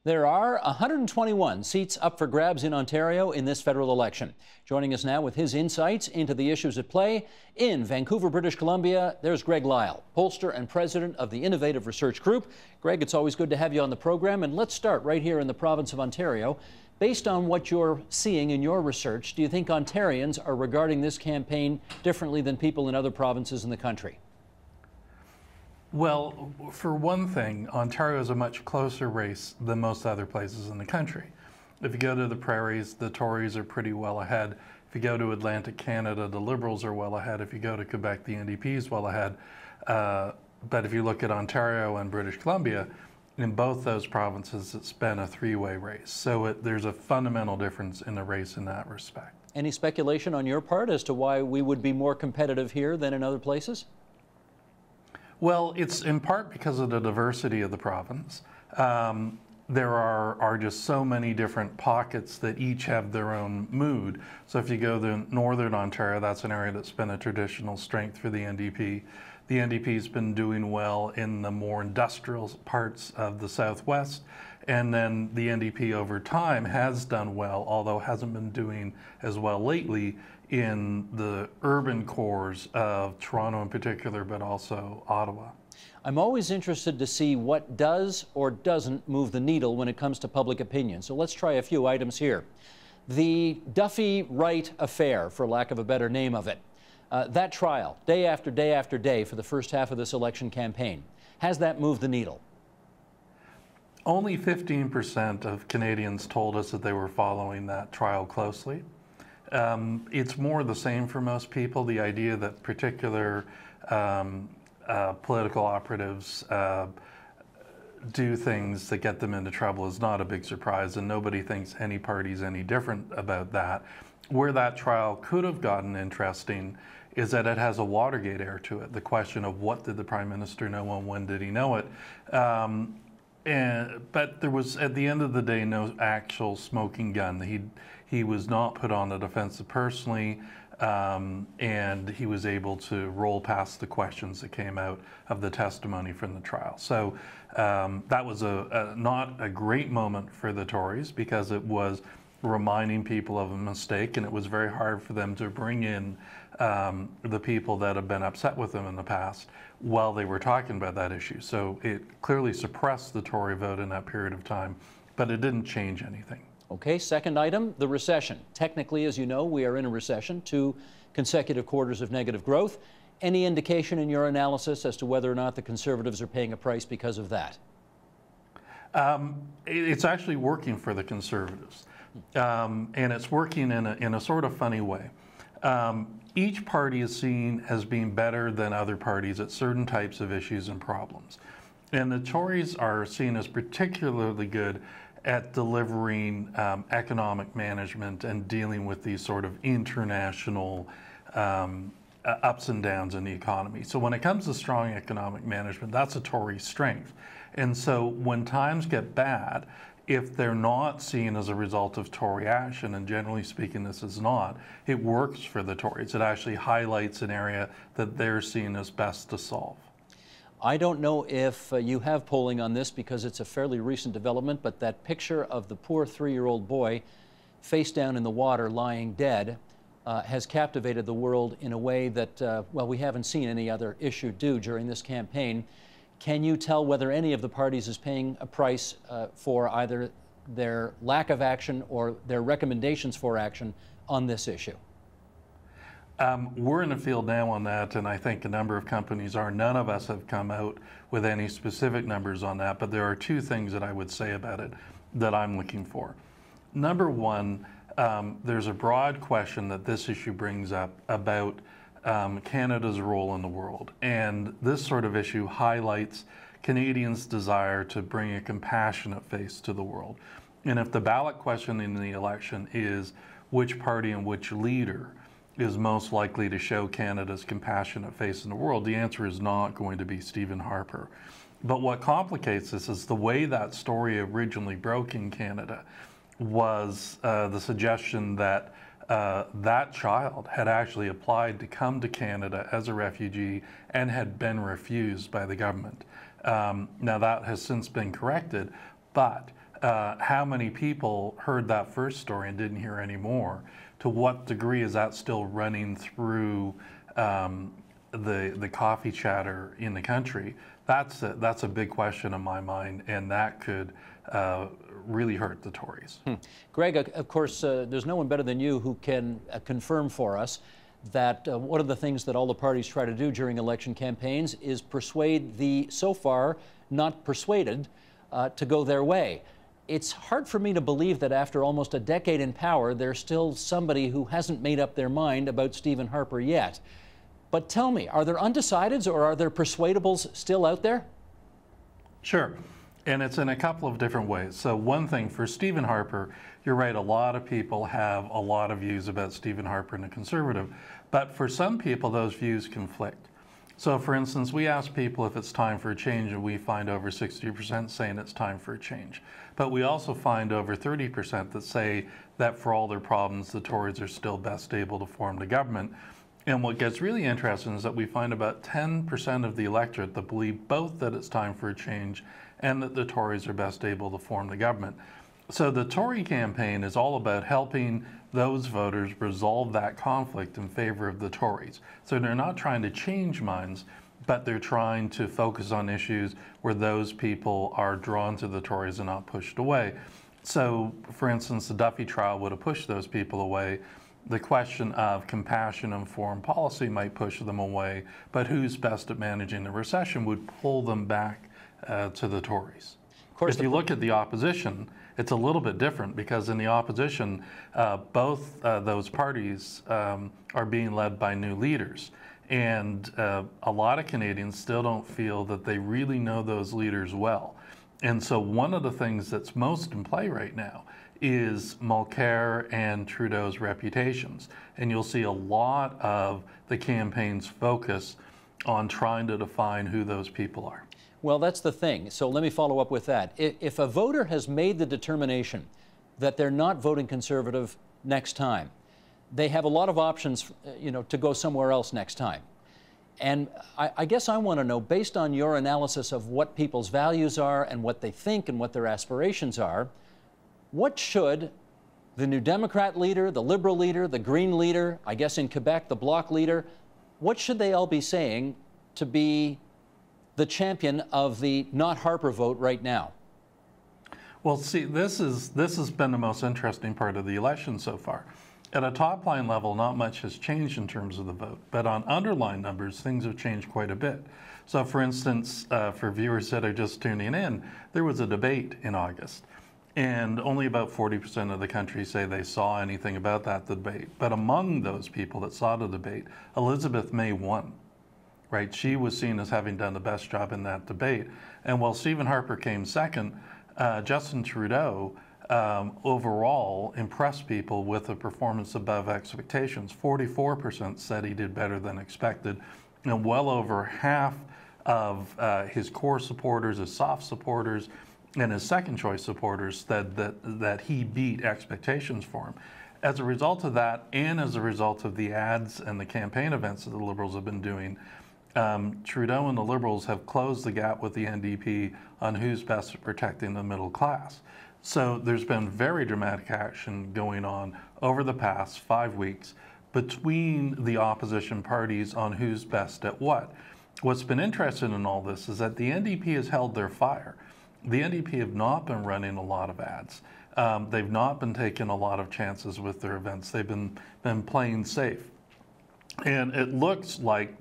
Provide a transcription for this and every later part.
There are 121 seats up for grabs in Ontario in this federal election. Joining us now with his insights into the issues at play in Vancouver, British Columbia, there's Greg Lyle, pollster and president of the Innovative Research Group. Greg, it's always good to have you on the program, and let's start right here in the province of Ontario. Based on what you're seeing in your research, do you think Ontarians are regarding this campaign differently than people in other provinces in the country? Well, for one thing, Ontario is a much closer race than most other places in the country. If you go to the prairies, the Tories are pretty well ahead. If you go to Atlantic Canada, the Liberals are well ahead. If you go to Quebec, the NDP is well ahead. But if you look at Ontario and British Columbia, in both those provinces, it's been a three-way race. So there's a fundamental difference in the race in that respect. Any speculation on your part as to why we would be more competitive here than in other places? Well, it's in part because of the diversity of the province. There are just so many different pockets that each have their own mood. So if you go to northern Ontario, that's an area that's been a traditional strength for the NDP. The NDP's been doing well in the more industrial parts of the southwest. And then the NDP over time has done well, although hasn't been doing as well lately in the urban cores of Toronto in particular, but also Ottawa. I'm always interested to see what does or doesn't move the needle when it comes to public opinion. So let's try a few items here. The Duffy Wright affair, for lack of a better name of it, that trial, day after day after day for the first half of this election campaign, has that moved the needle? Only 15% of Canadians told us that they were following that trial closely. It's more the same for most people. The idea that particular political operatives do things that get them into trouble is not a big surprise, and nobody thinks any party's any different about that. Where that trial could have gotten interesting is that it has a Watergate air to it. The question of what did the Prime Minister know and when did he know it? But there was, at the end of the day, no actual smoking gun. He was not put on the defensive personally, and he was able to roll past the questions that came out of the testimony from the trial. So that was not a great moment for the Tories, because it was reminding people of a mistake, and it was very hard for them to bring in the people that have been upset with them in the past while they were talking about that issue. So it clearly suppressed the Tory vote in that period of time, but it didn't change anything. Okay, second item, the recession. Technically, as you know, we are in a recession, 2 consecutive quarters of negative growth. Any indication in your analysis as to whether or not the Conservatives are paying a price because of that? It's actually working for the Conservatives, and it's working in a sort of funny way. Each party is seen as being better than other parties at certain types of issues and problems. And the Tories are seen as particularly good at delivering economic management and dealing with these sort of international ups and downs in the economy. So when it comes to strong economic management, that's a Tory strength. And so when times get bad, if they're not seen as a result of Tory action, and generally speaking this is not, it works for the Tories. It actually highlights an area that they're seen as best to solve. I don't know if you have polling on this because it's a fairly recent development, but that picture of the poor 3-year-old boy face down in the water lying dead has captivated the world in a way that, well, we haven't seen any other issue do during this campaign. Can you tell whether any of the parties is paying a price for either their lack of action or their recommendations for action on this issue? We're in the field now on that, and I think a number of companies are. None of us have come out with any specific numbers on that, but there are 2 things that I would say about it that I'm looking for. Number one, there's a broad question that this issue brings up about Canada's role in the world. And this sort of issue highlights Canadians' desire to bring a compassionate face to the world. And if the ballot question in the election is which party and which leader is most likely to show Canada's compassionate face in the world, the answer is not going to be Stephen Harper. But what complicates this is the way that story originally broke in Canada was the suggestion that that child had actually applied to come to Canada as a refugee and had been refused by the government. Now that has since been corrected, but how many people heard that first story and didn't hear any more? To what degree is that still running through the coffee chatter in the country? That's a big question in my mind, and that could really hurt the Tories. Greg, of course, there's no one better than you who can confirm for us that one of the things that all the parties try to do during election campaigns is persuade the so far not persuaded to go their way. It's hard for me to believe that after almost a decade in power, there's still somebody who hasn't made up their mind about Stephen Harper yet. But tell me, are there undecideds or are there persuadables still out there? Sure. And it's in a couple of different ways. So one thing, for Stephen Harper, you're right, a lot of people have a lot of views about Stephen Harper and the Conservative. But for some people, those views conflict. So for instance, we ask people if it's time for a change, and we find over 60% saying it's time for a change. But we also find over 30% that say that for all their problems, the Tories are still best able to form the government. And what gets really interesting is that we find about 10% of the electorate that believe both that it's time for a change and that the Tories are best able to form the government. So the Tory campaign is all about helping those voters resolve that conflict in favor of the Tories. So they're not trying to change minds, but they're trying to focus on issues where those people are drawn to the Tories and not pushed away. So, for instance, the Duffy trial would have pushed those people away. The question of compassion and foreign policy might push them away, but who's best at managing the recession would pull them back to the Tories. Of course, if you look at the opposition, it's a little bit different, because in the opposition, both those parties are being led by new leaders. And a lot of Canadians still don't feel that they really know those leaders well. And so one of the things that's most in play right now is Mulcair and Trudeau's reputations. And you'll see a lot of the campaign's focus on trying to define who those people are. Well, that's the thing. So let me follow up with that. If a voter has made the determination that they're not voting Conservative next time, they have a lot of options, to go somewhere else next time. And I guess I want to know, based on your analysis of what people's values are and what they think and what their aspirations are, what should the New Democrat leader, the Liberal leader, the Green leader, I guess in Quebec, the Bloc leader, what should they all be saying to be the champion of the not Harper vote right now? Well, see, this has been the most interesting part of the election so far. At a top line level, not much has changed in terms of the vote, but on underlying numbers, things have changed quite a bit. So for instance, for viewers that are just tuning in, there was a debate in August, and only about 40% of the country say they saw anything about that debate. But among those people that saw the debate, Elizabeth May won. Right, she was seen as having done the best job in that debate. And while Stephen Harper came second, Justin Trudeau overall impressed people with a performance above expectations. 44% said he did better than expected, and well over half of his core supporters, his soft supporters, and his second choice supporters said that he beat expectations for him. As a result of that, and as a result of the ads and the campaign events that the Liberals have been doing, Trudeau and the Liberals have closed the gap with the NDP on who's best at protecting the middle class. So there's been very dramatic action going on over the past 5 weeks between the opposition parties on who's best at what. What's been interesting in all this is that the NDP has held their fire. The NDP have not been running a lot of ads. They've not been taking a lot of chances with their events. They've been playing safe. And it looks like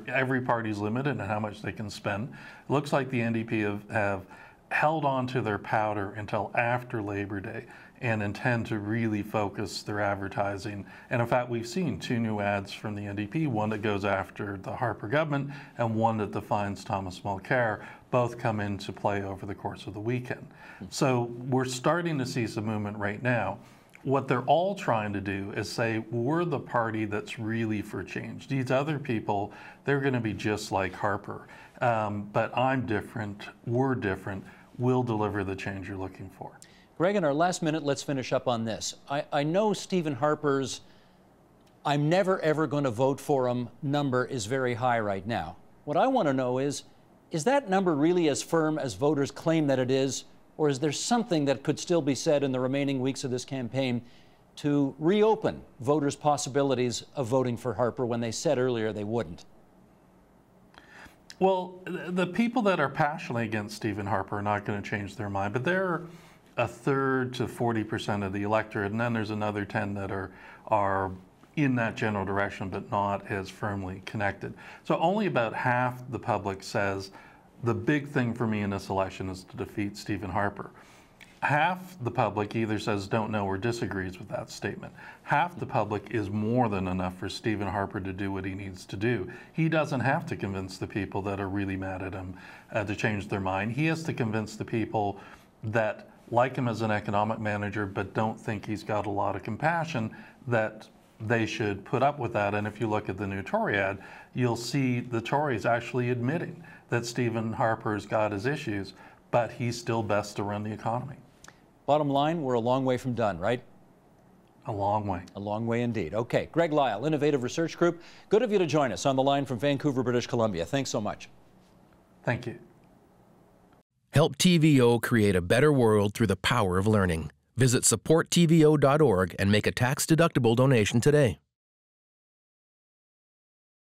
every party's limited in how much they can spend. It looks like the NDP have held on to their powder until after Labor Day and intend to really focus their advertising. And in fact, we've seen 2 new ads from the NDP, one that goes after the Harper government and one that defines Thomas Mulcair. Both come into play over the course of the weekend. So we're starting to see some movement right now. What they're all trying to do is say, we're the party that's really for change. These other people, they're going to be just like Harper. But I'm different, we're different, we'll deliver the change you're looking for. Greg, in our last minute, let's finish up on this. I know Stephen Harper's "I'm never ever going to vote for him" number is very high right now. What I want to know is that number really as firm as voters claim that it is, Or is there something that could still be said in the remaining weeks of this campaign to reopen voters' possibilities of voting for Harper when they said earlier they wouldn't? Well, the people that are passionately against Stephen Harper are not going to change their mind, but they're a third to 40% of the electorate, and then there's another 10 that are in that general direction but not as firmly connected. So only about half the public says the big thing for me in this election is to defeat Stephen Harper. Half the public either says don't know or disagrees with that statement. Half the public is more than enough for Stephen Harper to do what he needs to do. He doesn't have to convince the people that are really mad at him to change their mind. He has to convince the people that like him as an economic manager but don't think he's got a lot of compassion that they should put up with that. And if you look at the new Tory ad, you'll see the Tories actually admitting that Stephen Harper's got his issues, but he's still best to run the economy. Bottom line, we're a long way from done, right? A long way. A long way indeed. Okay, Greg Lyle, Innovative Research Group. Good of you to join us on the line from Vancouver, British Columbia. Thanks so much. Thank you. Help TVO create a better world through the power of learning. Visit supporttvo.org and make a tax-deductible donation today.